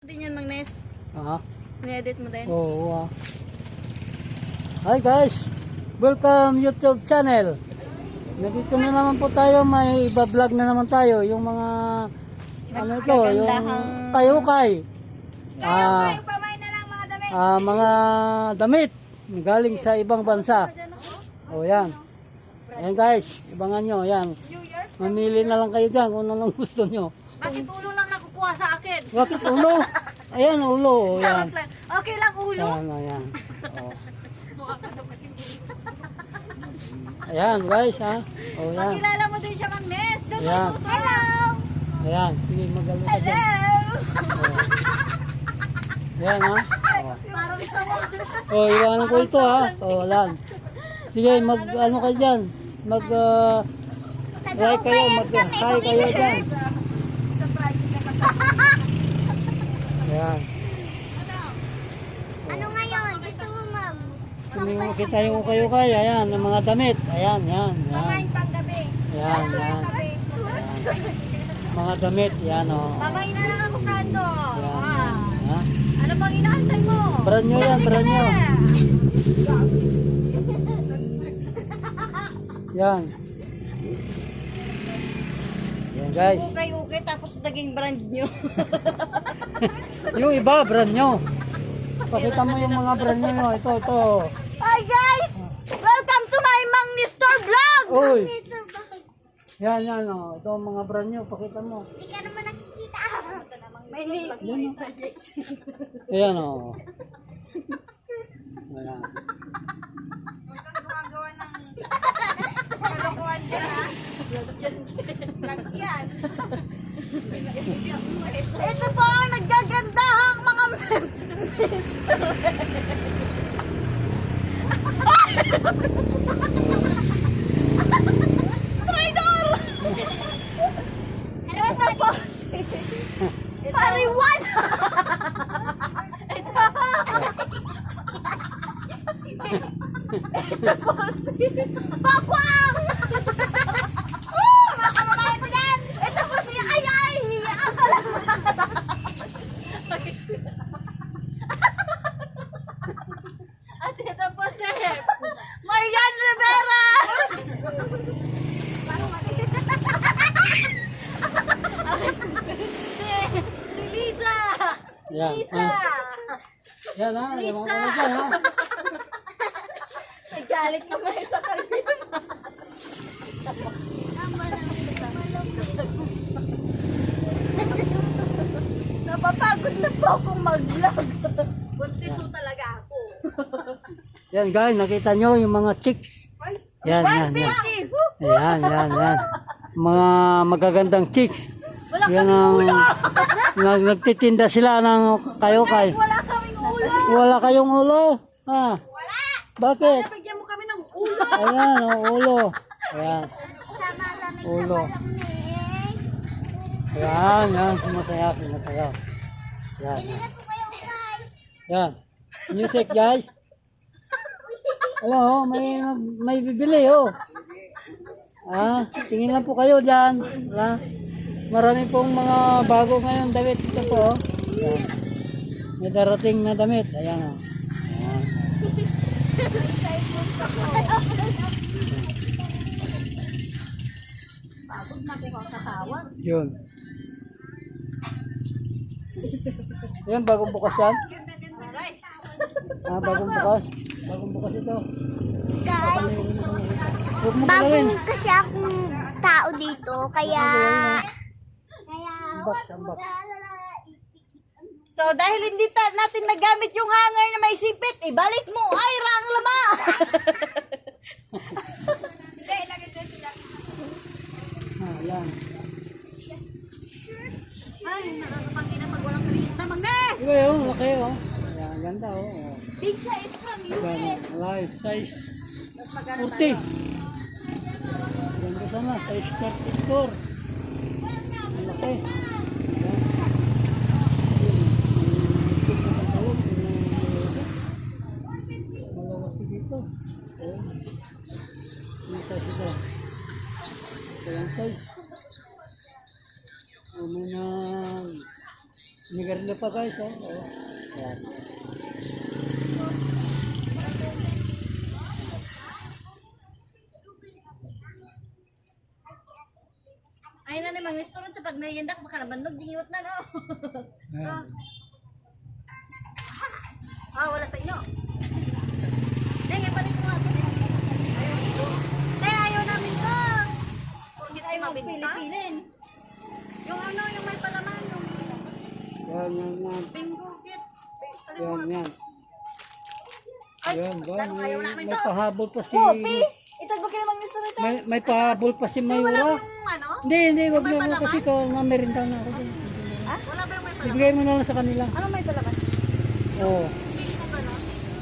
Din yan, Magnes. Aha. Ni-edit mo din. Oo. Hi guys, welcome YouTube channel. Nandito na naman po tayo, may iba-vlog na naman tayo. Yung mga ano ito, yung kayukay. Pamay na lang mga damit. Mga damit galing sa ibang bansa. O yan. Ayan guys, ibangan nyo. Yan. Mamili na lang kayo dyan kung anong gusto nyo. Bakit ulo lang nakukuha sa akin? Bakit ulo? Ayan, ulo. Yan. Okay lang ulo. Ayan, ayan. O. Ayan guys, ha. O yan. Pakilala mo din siya, Magnes. Ayan. Hello. Ayan, sige magalo ka dyan. Ayan ha. Parang sawang. O, iwanan ko ito ha. O, lan. Sige, mag ano kayo dyan. Mag like kayo, mag hi kayo dyan. Sa project na kasama. Ayan. Ano ngayon? Gusto mo mag... Tumingin kita yung kayo kaya. Ayan, ng mga damit. Ayan, yan. Pamain Yan. pang gabi. Yan, yan. Mga damit. Yan o. Pamain na lang ako sa ando. Yan, yan. Ha? Ano pang inaantay mo? Brand nyo yan, brand nyo. Yan. Yan guys. Ukay-ukay tapos naging brand nyo. Yung iba, brand nyo. Pakita mo yung mga brand nyo. Ito, ito. Hi guys! Welcome to my Mang Nestor vlog! Uy! Yan, yan o. Ito ang mga brand nyo. Pakita mo. Hindi ka naman nakikita. May link. Ayan o. Ayan. Huwag kang gumagawa ng kalokohan dyan ha. Lagyan. Ito po ang naggagandahang mga Traidor! Ito po si Pariwan! Ito po si Bakwang! Mga kamamayan ko dyan! Ito po si Ayay! At ito po si Marian Rivera! Si Lisa! Yan. Lisa! Yan ha. Yung mga Lisa! kamay dyan ha. Nagalit naman sa kanila. Napapagod na po akong mag-vlog. Buntis po talaga ako. Yan guys, nakita nyo yung mga chicks. Yan, yan, yan. 150! Woo! Yan, yan, yan. Mga magagandang chicks. Wala Yan kaming ang ulo! nagtitinda sila ng kayo-kay. Wala kaming ulo! Wala kayong ulo? Ha? Wala! Bakit? Bigyan mo kami ng ulo! Ayan, o, ulo. Ayan. Sa malamig Ulo. sa malamig. Ayan, yan. Sumasaya, sumasaya. Yan, Bili na po kayo guys. yan. Music guys. Ayan, may bibili, oh. Tingin lang po kayo dyan. Marami pong mga bago ngayon damit. Ito po, oh. Ayan. May darating na damit. Ayan, oh. Ayan. Pagod na kayo sa tawag. Yun. Ayan, bagong bukas yan. Alright. Bagong bukas. Bagong bukas ito. Guys, Huwag mo gawin. bagong kasi akong tao dito, kaya... Unbox, unbox. So dahil hindi natin nagamit yung hanger na may sipit, ibalik mo. Ay, rang lama! Hindi, ilagay din sila. Yan. Ay, nakakapangin na pag walang krita. Magnes! Iba yun, laki oh. Ayan, ganda oh. Big size from Yan, US. live size Mas maganda 40. Ganda sana, size 34. Ang laki. Ayan. Malawaki dito. Ayan. Yung size ito. Ayan size. Ano na Merienda pa guys, oh. Oh. Yan. Ay na ni Mang Restaurant pag naiyandak baka nabanog dingiwat na no. Yan. Wala sa inyo. Deng, ibalik ko nga ito. Ayaw namin to. Kung hindi tayo magpili-pilin. Yung ano, yung may palaman. Yung Yan. bingo kit. Yan. Yan, ba? Ayaw namin May to. pahabol pa si... Kopi! Ito ba kaya Mang Restaurant ito? May pahabol pa si Wala Mayura. ba yung ano? Hindi, wag May na mo palaman? kasi ka na-merinda na ako. Wala ba yung may palaman? Ibigay mo na lang sa kanila. Ano may palaman? Oh, Fish mo ba no?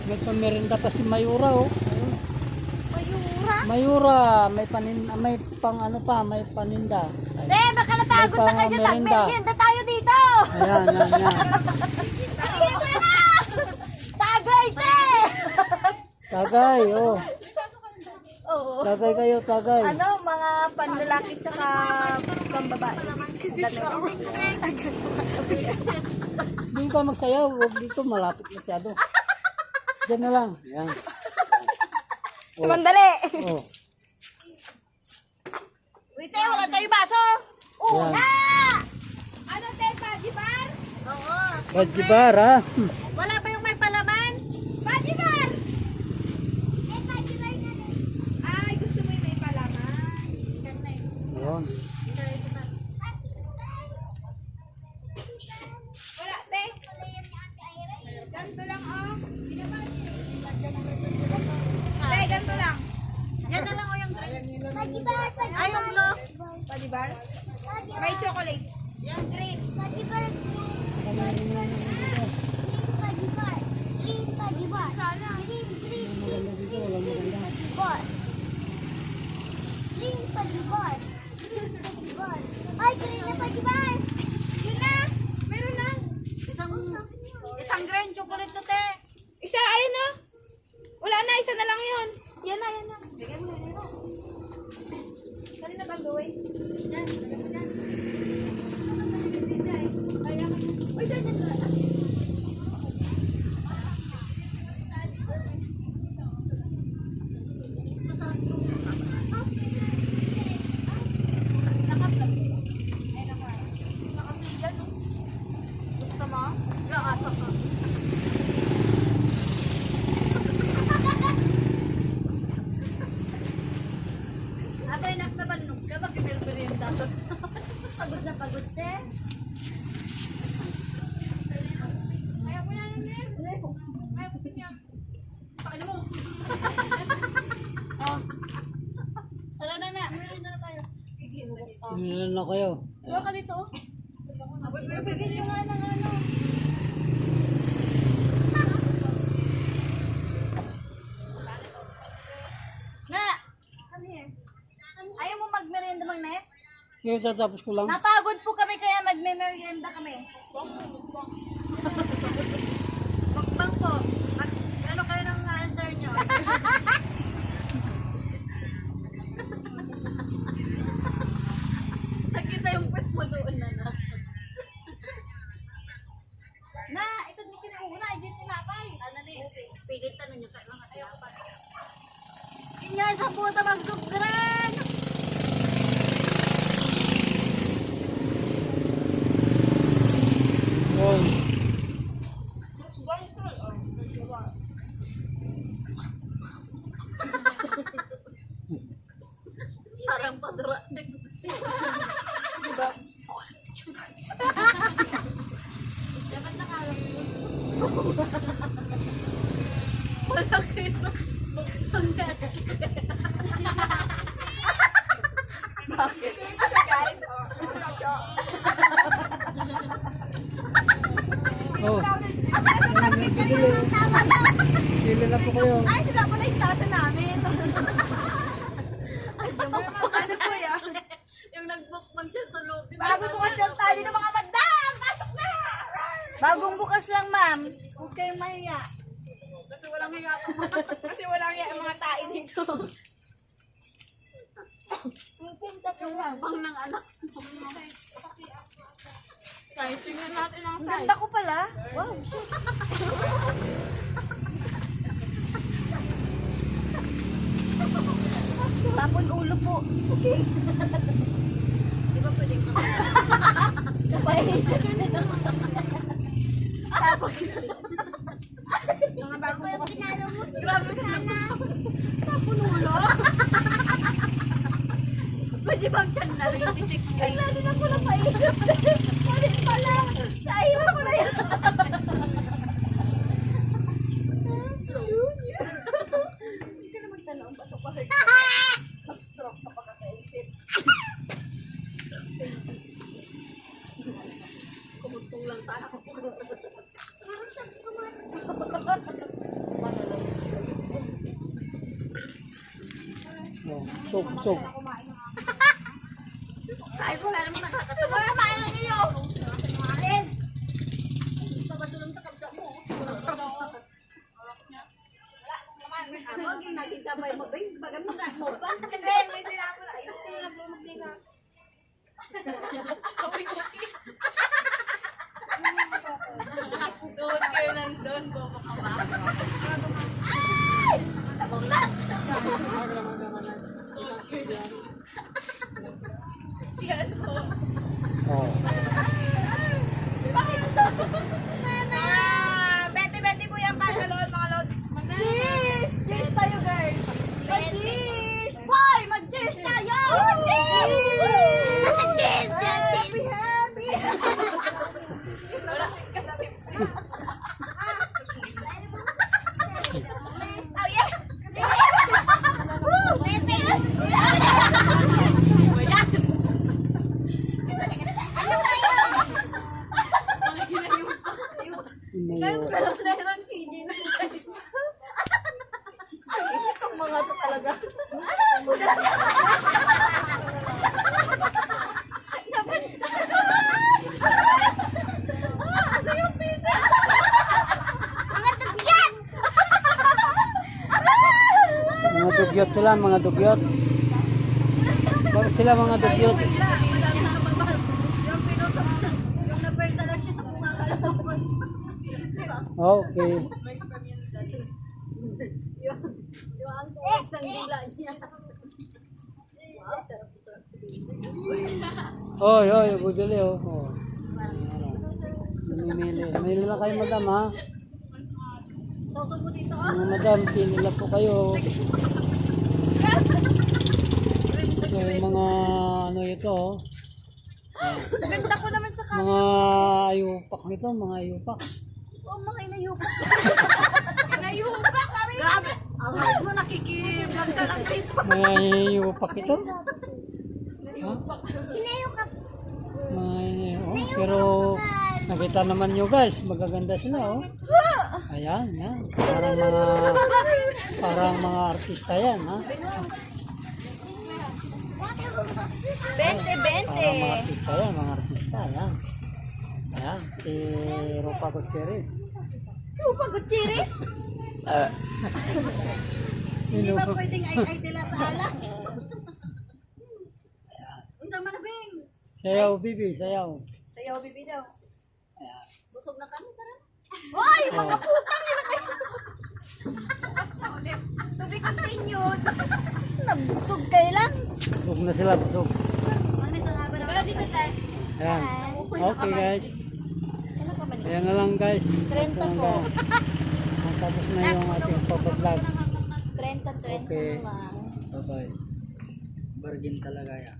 may pamerinda pa si Mayura, oh. Ayun. Mayura? Mayura, may may pang ano pa, may paninda. Ay. Baka napagod na kayo dyan. Merinda. Merienda tayo dito! Ayan. Dito na na! Tagay, te! Tagay, oh. Oo. Tagay kayo, tagay. Ano, mga panlalaki tsaka pambabae. Doon ka magsayaw, huwag dito, malapit masyado. Diyan na lang. Ayan. Oh. Mandali! Oh. Wait, wala tayo baso! Ayan. Ano, te? Paji bar? Oo. Bajibar, ha? Wala ba yung may palaman? Paji bar! Ay, gusto mo yung may palaman. Ayun. Wala, te. Ganto lang, oh. Te, ganto lang. Yan na lang, oh, yung green. Ay, yung blue. Padibar? May chocolate. Yan, green. Ay, green na pajibar! Yun na. Meron na. Isang green chocolate to, te. Isa, ayun na. Wala na, isa na lang yun. Yan na. Bigyan mo na yun. Sali na bang gawin? Yan. Uy, dyan. Gusto mo? Laasa ka. Abay, naknabanog ka. Bakit meron yung dato? Pagod na pagod, te. Ayaw mo yan, Nen. Ayaw mo yan. Pakino mo. Sala na. Meron na tayo. Ilan na kayo? Huwag ka dito. Bigyan nyo nga ng ano. Na! Come here. Ayaw mo magmerienda, Mang Nef? Yung tatapos ko lang. Napagod po kami kaya magme-merienda kami. Mukbang po. Ano kayo ng answer nyo? Nakita yung pet mo doon na. Na, ito din kinauna, hindi tinapay. Ano ni? Pilit tanong nyo kayo mga tinapay. Inyan sa puta magsugran! Yun. Sarang padura. Diba? Dapat nakalam mo. Wala kayo ang next. Bakit? Guys, Oh. Pili na po kayo. ay, sila pala yung tasa namin. Ay, ano po yan? Yung nag-bookman siya sa loob. Bagong bukas lang tayo ng mga madam! Pasok na! Bagong bukas lang, ma'am. Huwag kayong mahiya. Kasi walang hiya ako. Kasi walang hiya ang mga tae dito. Ang tinta ko lang. Pang ng anak. Kahit tingnan natin ang size. Ang ganda ko pala. Wow, shit. Tapon ulo po. Okay. Di ba pwedeng napaisip na naman. Tapon. Mga bago ko kasi. Grabe ka na. Tapon ulo. Pwede bang dyan na rin? Ay, lalo na ko lang paisip. Palit pala. Naiwan ko na yan. Hindi ka na magtanong. Bato pa rin. Mas stroke ka pa kakaisip. Kumutong lang tayo. Oh, sug. Ay, wala naman nakakatawa. Kumain na niyo. Kumain. Ito ba tulong takabsa mo? Ako, ginagigabay mo ba? Bagang magaan mo ba? Hindi, may sila ko na. Ayun, nagmumagdi ka. Doon kayo nandun, bobo ka ba? Ay! Tabong na! Yan po. Oh. Bakit ito? Bete-bete po yung pantalon, mga lods. Cheese! Cheese tayo, guys! Mag-cheese! Boy! Mag-cheese tayo! Cheese! Cheese! Happy, happy! Wala ka na, Pepsi. Oh, yeah! Woo! Pepe! Ano ba yun? Kaya pala na lang CJ na guys. Itong mga to talaga. Asa yung pizza? Mga tugyan! Mga dugyot sila, mga dugyot. Bakit sila mga dugyot? Yung pinuto, yung naperta lang siya sa bunga kalabas. Okay. Yung ang tuwas ng dila niya. Wow, sarap-sarap. Oy, budili oh. Oh. Namimili. May lang kayo madam ha. Sausan mo dito, Mga madam, pili lang po kayo. So, yung mga ano ito oh. Ganda ko naman sa Mga ayupak nito, mga ayupak. oh, mga inayupak. Inayupak kami. Grabe. Ang hard mo nakikiblog ka lang dito. Mga ayupak ito. Hinayukap. Oh, pero nakita naman nyo guys, magaganda sila oh. Ayan, yan. Parang mga artista yan ha. Parang mga artista yan, mga artista yan. Ayan, si Rupa Gutierrez. Rufa Gutierrez? Hindi ba pwedeng ay nila sa alas? Ang naman na, Bing. Sayaw, Bibi, sayaw. Sayaw, bibi daw. Ayan. Busog na kami, tara. Hoy, mga putang ina kayo. Basta ulit. To be continued. Nabusog kayo lang. Busog na sila, busog. Kaya dito tayo. Ayan. Okay guys. Ano ka ba niya? Ayan na lang guys. 30 po. Tapos na yung ating pag-vlog. 30 Okay. na lang. Bye-bye. Bargain talaga yan.